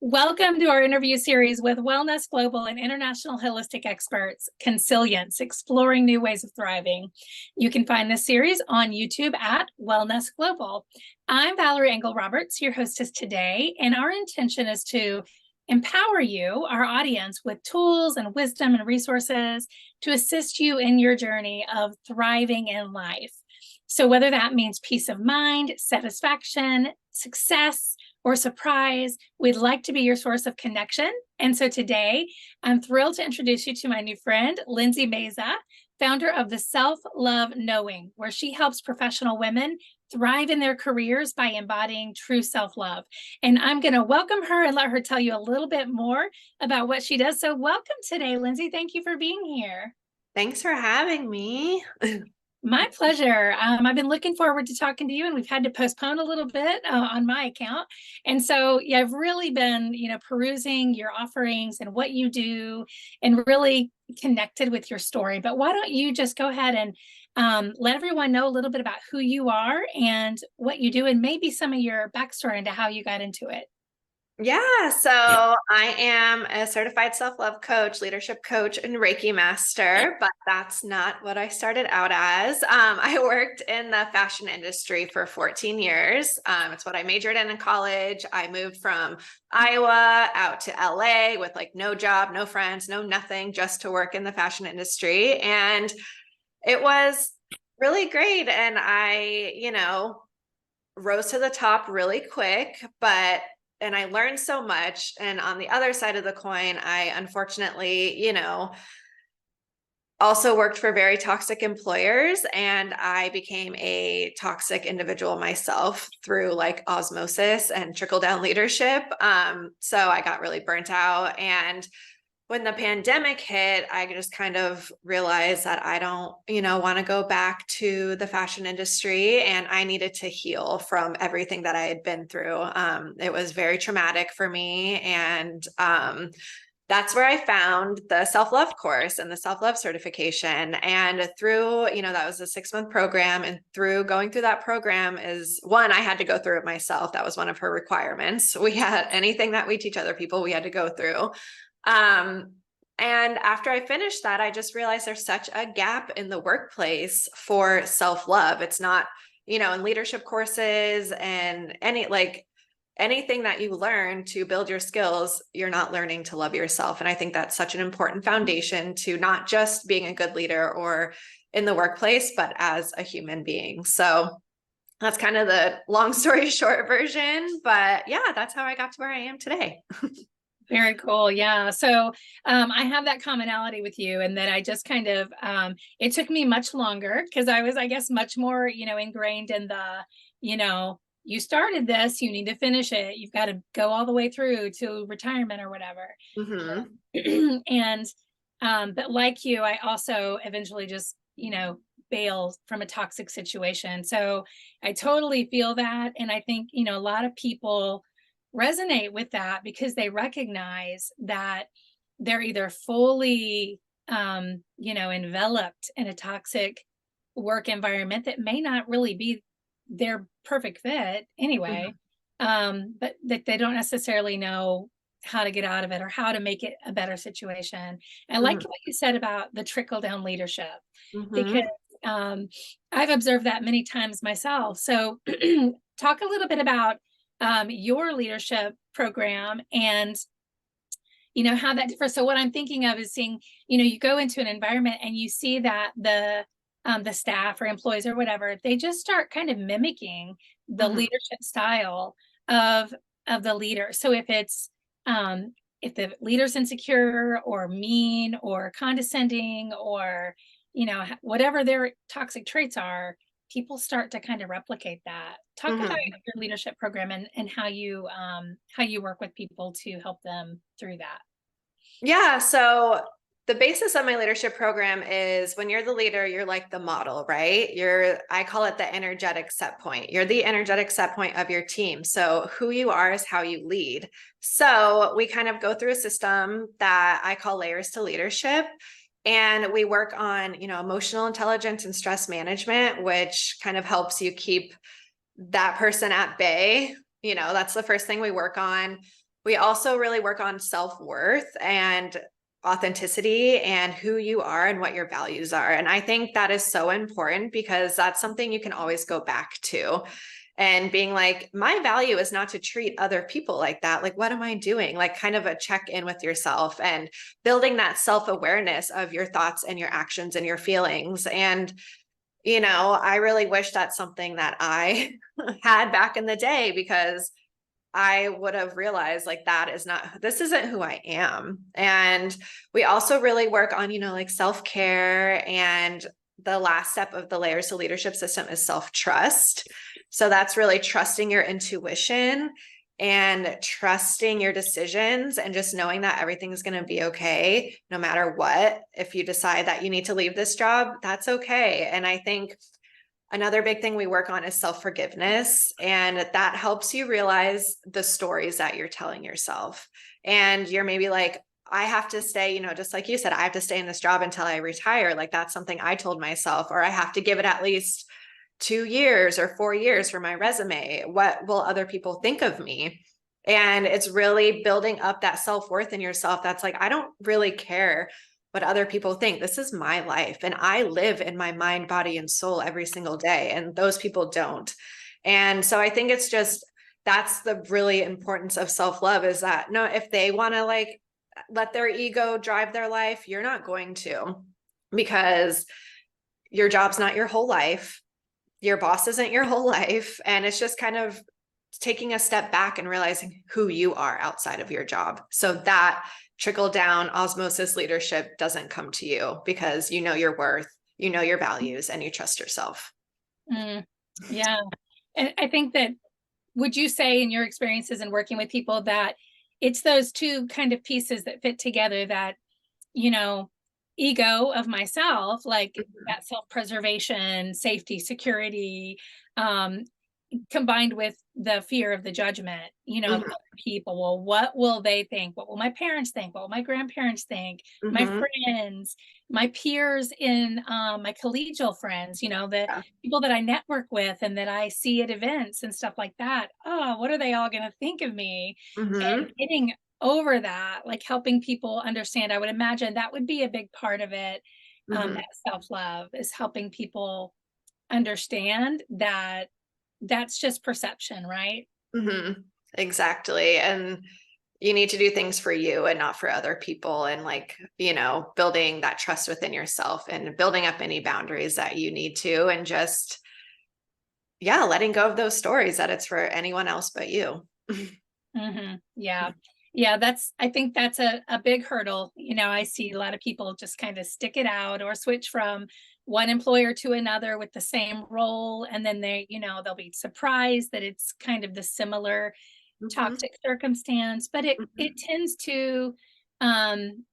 Welcome to our interview series with WellNest Global and international holistic experts, Consilience, Exploring New Ways of Thriving. You can find this series on YouTube at WellNest Global. I'm Valarie Angle Roberts, your hostess today, and our intention is to empower you, our audience, with tools and wisdom and resources to assist you in your journey of thriving in life. So whether that means peace of mind, satisfaction, success, or surprise, we'd like to be your source of connection. And so today, I'm thrilled to introduce you to my new friend, Lindsey Maza, founder of the Self-Love Knowing, where she helps professional women thrive in their careers by embodying true self-love. And I'm going to welcome her and let her tell you a little bit more about what she does. So welcome today, Lindsey. Thank you for being here. Thanks for having me. My pleasure. I've been looking forward to talking to you, and we've had to postpone a little bit on my account. And so, yeah, I've really been, perusing your offerings and what you do, and really connected with your story. But why don't you just go ahead and let everyone know a little bit about who you are and what you do, and maybe some of your backstory into how you got into it. Yeah, so I am a certified self-love coach, leadership coach, and Reiki master, but that's not what I started out as. I worked in the fashion industry for 14 years. It's what I majored in college. I moved from Iowa out to LA with no job, no friends, no nothing, just to work in the fashion industry. And it was really great. And I, rose to the top really quick, and I learned so much. And on the other side of the coin, I unfortunately, also worked for very toxic employers, and I became a toxic individual myself through osmosis and trickle down leadership. So I got really burnt out. And when the pandemic hit, I just kind of realized that I don't, want to go back to the fashion industry, and I needed to heal from everything that I had been through. It was very traumatic for me. And that's where I found the self-love course and the self-love certification. And through, that was a 6-month program. And through going through that program I had to go through it myself. That was one of her requirements. We had anything that we teach other people, we had to go through. And after I finished that, I just realized there's such a gap in the workplace for self-love. It's not, in leadership courses and anything that you learn to build your skills, you're not learning to love yourself. And I think that's such an important foundation to not just being a good leader or in the workplace, but as a human being. So that's kind of the long story short version, but yeah, that's how I got to where I am today. Very cool. Yeah. So I have that commonality with you, and that I just kind of, it took me much longer because I was, I guess, much more, ingrained in the, you started this, you need to finish it. You've got to go all the way through to retirement or whatever. Mm-hmm. But like you, I also eventually just, bailed from a toxic situation. So I totally feel that. And I think, a lot of people resonate with that because they recognize that they're either fully enveloped in a toxic work environment that may not really be their perfect fit anyway, but that they don't necessarily know how to get out of it or how to make it a better situation. I like what you said about the trickle down leadership, because I've observed that many times myself. So talk a little bit about your leadership program and how that differs. So what I'm thinking of is seeing, you go into an environment and you see that the staff or employees or whatever, they just start kind of mimicking the leadership style of the leader. So if the leader's insecure or mean or condescending or whatever their toxic traits are, people start to kind of replicate that. Talk about your leadership program and how you work with people to help them through that. Yeah. So the basis of my leadership program is when you're the leader, you're like the model, right? I call it the energetic set point. You're the energetic set point of your team. So who you are is how you lead. So we kind of go through a system that I call layers to leadership. And we work on, emotional intelligence and stress management, which kind of helps you keep that person at bay. That's the first thing we work on. We also really work on self-worth and authenticity and who you are and what your values are. And I think that is so important because that's something you can always go back to. And being like, my value is not to treat other people like that. Like, what am I doing? Like, kind of a check in with yourself and building that self awareness of your thoughts and your actions and your feelings. And, I really wish that's something that I had back in the day, because I would have realized like this isn't who I am. And we also really work on, like self-care, and the last step of the layers of leadership system is self-trust. So that's really trusting your intuition and trusting your decisions and just knowing that everything's going to be okay no matter what. If you decide that you need to leave this job, that's okay. And I think another big thing we work on is self-forgiveness, and that helps you realize the stories that you're telling yourself. And you're maybe like, I have to stay, just like you said, I have to stay in this job until I retire. Like that's something I told myself, or I have to give it at least 2 years or 4 years for my resume. What will other people think of me? And it's really building up that self-worth in yourself. That's like, I don't really care what other people think. This is my life, and I live in my mind, body, and soul every single day, and those people don't. And so I think it's just, that's the really importance of self-love, is that no, if they want to like let their ego drive their life, you're not going to, because your job's not your whole life. Your boss isn't your whole life. And it's just kind of taking a step back and realizing who you are outside of your job, so that trickle down osmosis leadership doesn't come to you, because you know your worth, you know your values, and you trust yourself. Yeah. And I think that, would you say in your experiences in working with people that it's those two kind of pieces that fit together, that, you know, ego of myself, like that self-preservation, safety, security, um, combined with the fear of the judgment, of Mhm, other people. Well, what will they think? What will my parents think? What will my grandparents think? My mhm, friends, my peers in my collegial friends, the yeah, people that I network with and that I see at events and stuff like that. Oh, what are they all going to think of me? And mhm, getting over that, like helping people understand, I would imagine that would be a big part of it. mhm, That self-love is helping people understand that that's just perception, right? mhm. Exactly. And you need to do things for you and not for other people. And like, building that trust within yourself and building up any boundaries that you need to, and just, yeah, letting go of those stories that it's for anyone else but you. Yeah. Yeah, I think that's a big hurdle. I see a lot of people just kind of stick it out or switch from one employer to another with the same role. And then they'll be surprised that it's kind of the similar Mhm, toxic circumstance, but it mhm, tends to um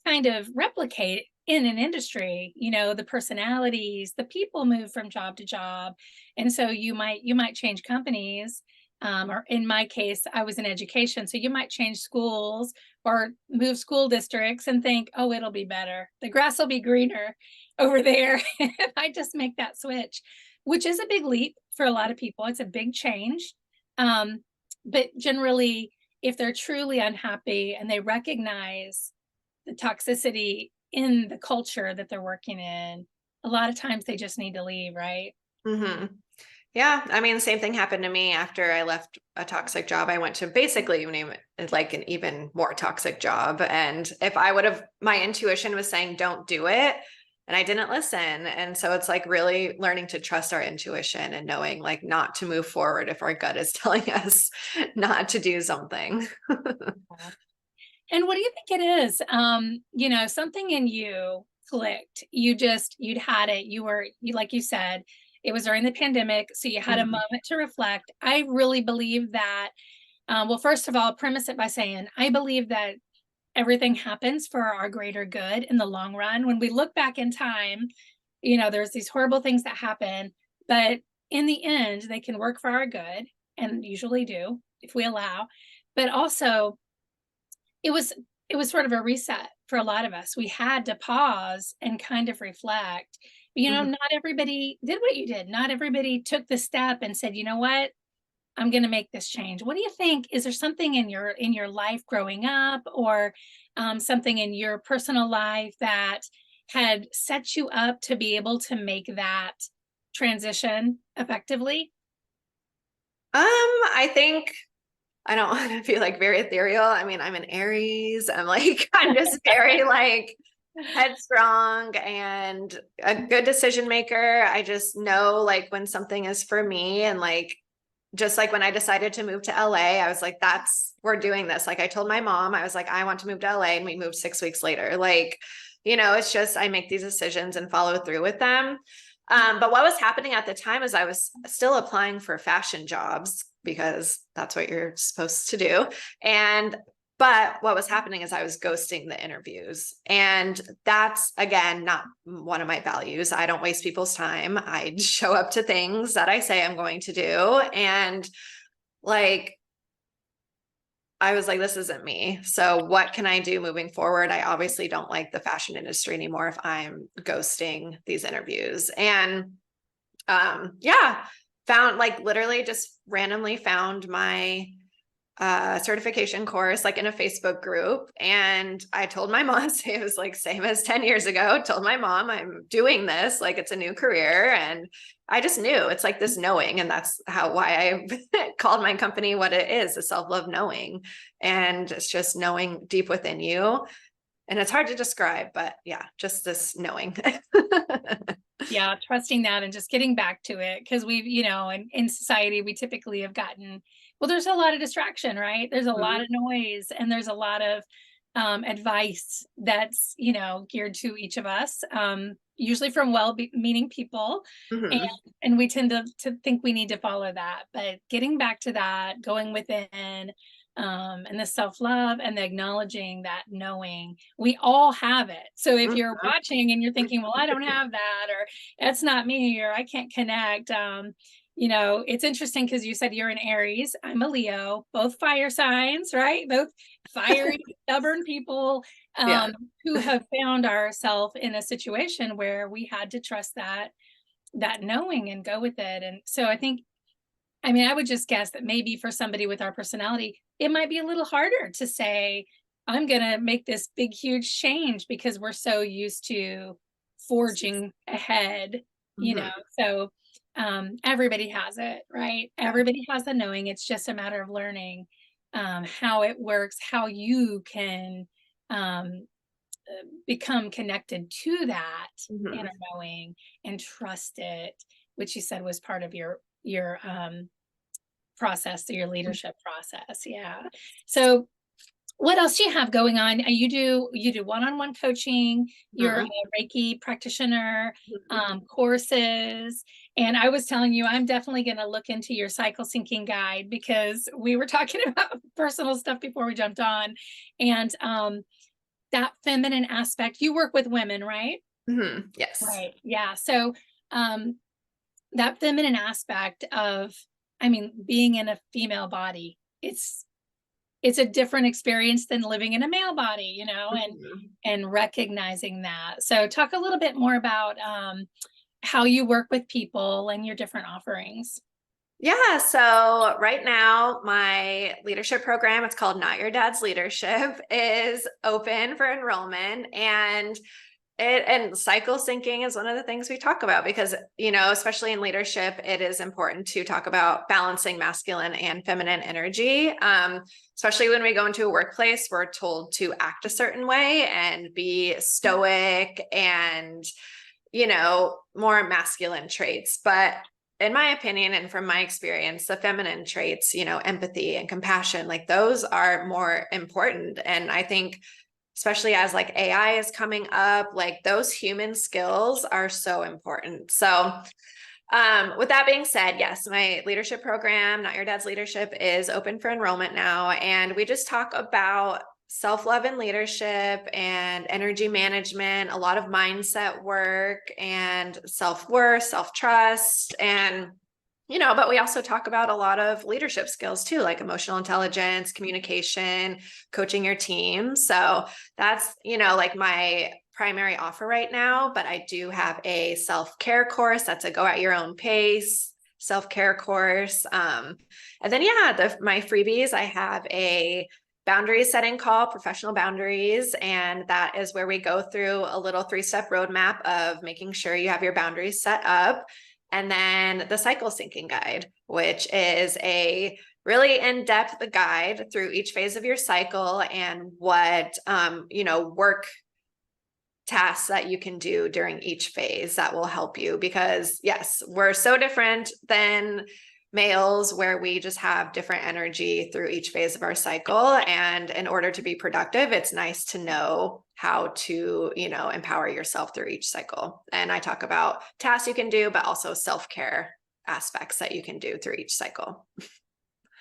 kind of replicate in an industry. The personalities, the people move from job to job, and so you might change companies, or in my case I was in education, so you might change schools or move school districts and think, oh, it'll be better, the grass will be greener over there if I just make that switch, which is a big leap for a lot of people. It's a big change, um, but generally, if they're truly unhappy and they recognize the toxicity in the culture that they're working in, a lot of times they just need to leave, right? mhm. Yeah, I mean, the same thing happened to me after I left a toxic job. I went to basically like an even more toxic job. And if I would have, my intuition was saying, don't do it. And I didn't listen. And so it's like really learning to trust our intuition and knowing like not to move forward if our gut is telling us not to do something. Yeah. And what do you think it is? Something in you clicked. You'd had it. Like you said, it was during the pandemic. So you had a Mhm, moment to reflect. I really believe that, well, first of all, premise it by saying, I believe that everything happens for our greater good in the long run. When we look back in time, there's these horrible things that happen, but in the end, they can work for our good, and usually do if we allow. But also, it was it was sort of a reset for a lot of us. We had to pause and kind of reflect. mhm, Not everybody did what you did. Not everybody took the step and said, you know what? I'm going to make this change. What do you think? Is there something in your life growing up, or something in your personal life that had set you up to be able to make that transition effectively? I think I don't want to be like very ethereal. I mean, I'm an Aries. I'm like, I'm just very like headstrong and a good decision maker. I just know like when something is for me, and like just like when I decided to move to LA, I was like, we're doing this. Like I told my mom, I was like, I want to move to LA, and we moved 6 weeks later. Like, it's just, I make these decisions and follow through with them. But what was happening at the time is I was still applying for fashion jobs because that's what you're supposed to do. But what was happening is I was ghosting the interviews. And that's, again, not one of my values. I don't waste people's time. I show up to things that I say I'm going to do. And like, I was like, this isn't me. So what can I do moving forward? I obviously don't like the fashion industry anymore if I'm ghosting these interviews. And yeah, found like literally just randomly found my certification course like in a Facebook group. And I told my mom, it was like same as 10 years ago, told my mom I'm doing this, like it's a new career. And I just knew it's like this knowing. And that's why I called my company what it is, the self-love knowing. And it's just knowing deep within you. And it's hard to describe, but yeah, just this knowing. Yeah, trusting that and just getting back to it, because we've, in society, we typically have gotten, well, there's a lot of distraction, right? There's a lot Mhm. of noise, and there's a lot of advice that's, geared to each of us, usually from well-meaning people. And Mhm. and we tend to think we need to follow that. But getting back to that, going within, and the self-love and the acknowledging that knowing we all have it. So if you're Mhm. watching and you're thinking, well, I don't have that, or that's not me, or I can't connect, it's interesting because you said you're an Aries, I'm a Leo, both fire signs, right? Both fiery, stubborn people, Yeah. um, who have found ourselves in a situation where we had to trust that knowing and go with it. And so I mean, I would just guess that maybe for somebody with our personality, it might be a little harder to say, I'm going to make this big, huge change, because we're so used to forging ahead, you know? Mhm. So everybody has it, right? Yeah. Everybody has the knowing. It's just a matter of learning how it works, how you can um, become connected to that inner Mhm. knowing and trust it, which you said was part of your process, to your leadership process. Yeah. So what else do you have going on? You do one-on-one coaching, you're a Mhm. Reiki practitioner, Mhm. courses. And I was telling you, I'm definitely going to look into your cycle syncing guide, because we were talking about personal stuff before we jumped on. And that feminine aspect, you work with women, right? Mhm. Yes. Right. Yeah. So um that feminine aspect of, I mean, being in a female body, it's a different experience than living in a male body, Mhm. and recognizing that. So talk a little bit more about how you work with people and your different offerings. Yeah. So right now, my leadership program, it's called Not Your Dad's Leadership, is open for enrollment. And cycle syncing is one of the things we talk about because, especially in leadership, it is important to talk about balancing masculine and feminine energy. Especially when we go into a workplace, we're told to act a certain way and be stoic and, more masculine traits. But in my opinion, and from my experience, the feminine traits, empathy and compassion, like those are more important. And I think especially as like AI is coming up, like those human skills are so important. So, with that being said, yes, my leadership program, Not Your Dad's Leadership, is open for enrollment now. And we just talk about self-love and leadership and energy management, a lot of mindset work and self-worth, self-trust, and but we also talk about a lot of leadership skills too, like emotional intelligence, communication, coaching your team. So that's, like my primary offer right now. But I do have a self-care course that's a go at your own pace self-care course. And then, yeah, my freebies, I have a boundary setting call, professional boundaries. And that is where we go through a little 3-step roadmap of making sure you have your boundaries set up. And then the cycle syncing guide, which is a really in-depth guide through each phase of your cycle and what, work tasks that you can do during each phase that will help you, because yes, we're so different than males, where we just have different energy through each phase of our cycle. And in order to be productive, it's nice to know how to, empower yourself through each cycle. And I talk about tasks you can do, but also self-care aspects that you can do through each cycle.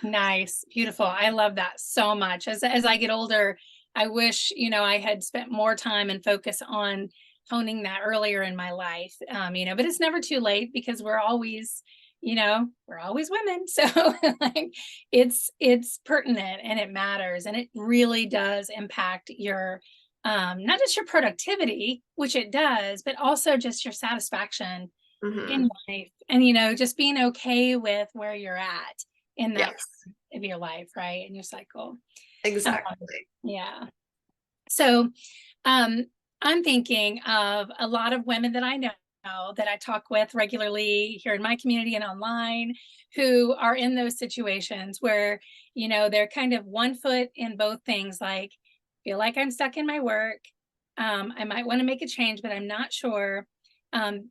Nice. Beautiful. I love that so much. As I get older, I wish, I had spent more time and focus on honing that earlier in my life. But it's never too late, because we're always women. So like it's pertinent and it matters, and it really does impact your, not just your productivity, which it does, but also just your satisfaction in life. And, just being okay with where you're at in that part of your life, right? In your cycle. Exactly. Yeah. So, I'm thinking of a lot of women that I know, that I talk with regularly here in my community and online, who are in those situations where, they're kind of one foot in both things, like, feel like I'm stuck in my work. I might want to make a change, but I'm not sure.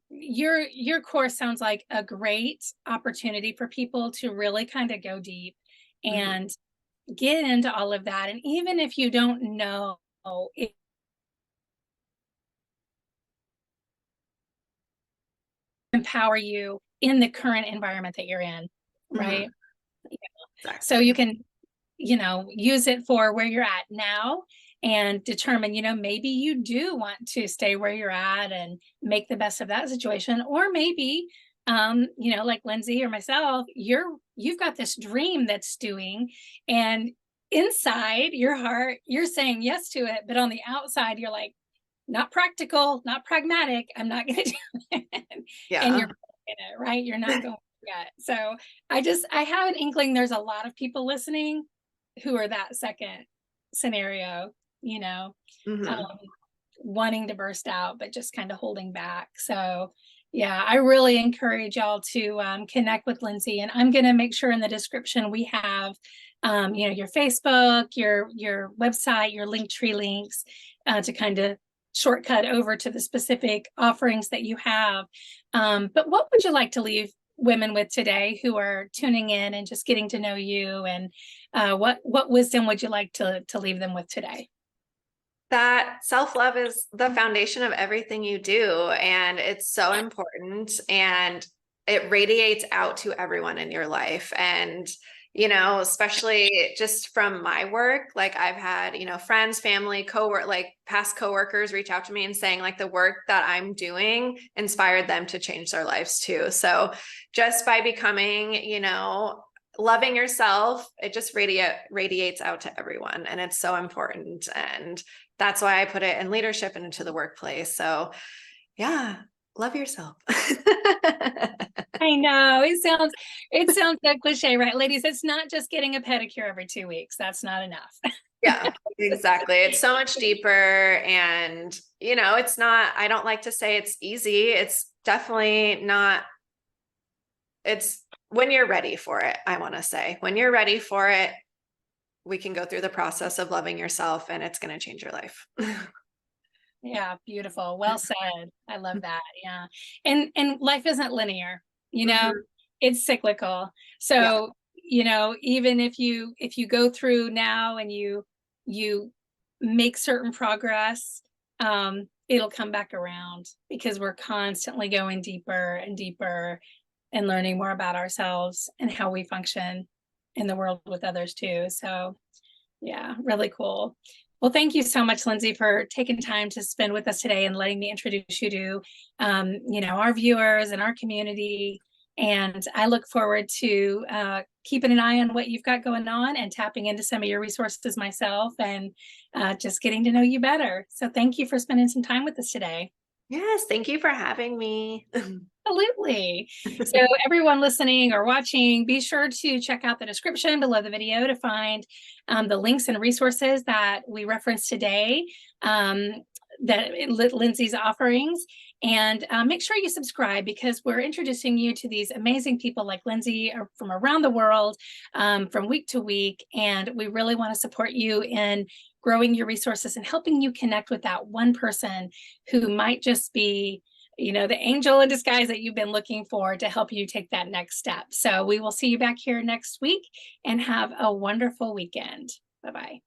Your course sounds like a great opportunity for people to really kind of go deep and get into all of that. And even if you don't know, it empower you in the current environment that you're in, right? Exactly. So you can, use it for where you're at now and determine, maybe you do want to stay where you're at and make the best of that situation. Or maybe, like Lindsey or myself, you've got this dream that's stewing, and inside your heart, you're saying yes to it. But on the outside, you're like, not practical, not pragmatic. I'm not going to do it. Yeah. And you're in it, right? You're not going yet. So I have an inkling there's a lot of people listening who are that second scenario, wanting to burst out, but just kind of holding back. So yeah, I really encourage y'all to connect with Lindsey, and I'm going to make sure in the description we have, your Facebook, your website, your Linktree links, to kind of shortcut over to the specific offerings that you have. But what would you like to leave women with today who are tuning in and just getting to know you? And what wisdom would you like to leave them with today? That self-love is the foundation of everything you do, and it's so important, and it radiates out to everyone in your life. And especially just from my work, like I've had, friends, family, past coworkers reach out to me and saying like the work that I'm doing inspired them to change their lives too. So just by becoming, loving yourself, it just radiates out to everyone. And it's so important. And that's why I put it in leadership and into the workplace. So yeah, love yourself. I know it sounds so cliche, right? Ladies, it's not just getting a pedicure every 2 weeks. That's not enough. Yeah, exactly. It's so much deeper. And, it's not, I don't like to say it's easy. It's definitely not. It's when you're ready for it. I want to say when you're ready for it, we can go through the process of loving yourself, and it's going to change your life. Yeah, beautiful. Well said. I love that. Yeah. And life isn't linear, it's cyclical. So, even if you go through now and you make certain progress, it'll come back around, because we're constantly going deeper and deeper and learning more about ourselves and how we function in the world with others too. So yeah, really cool. Well, thank you so much, Lindsey, for taking time to spend with us today and letting me introduce you to, our viewers and our community. And I look forward to keeping an eye on what you've got going on and tapping into some of your resources myself, and just getting to know you better. So thank you for spending some time with us today. Yes, thank you for having me. Absolutely. So everyone listening or watching, be sure to check out the description below the video to find the links and resources that we referenced today, that Lindsey's offerings. And make sure you subscribe, because we're introducing you to these amazing people like Lindsey from around the world, from week to week. And we really want to support you in growing your resources and helping you connect with that one person who might just be, you know, the angel in disguise that you've been looking for to help you take that next step. So we will see you back here next week, and have a wonderful weekend. Bye-bye.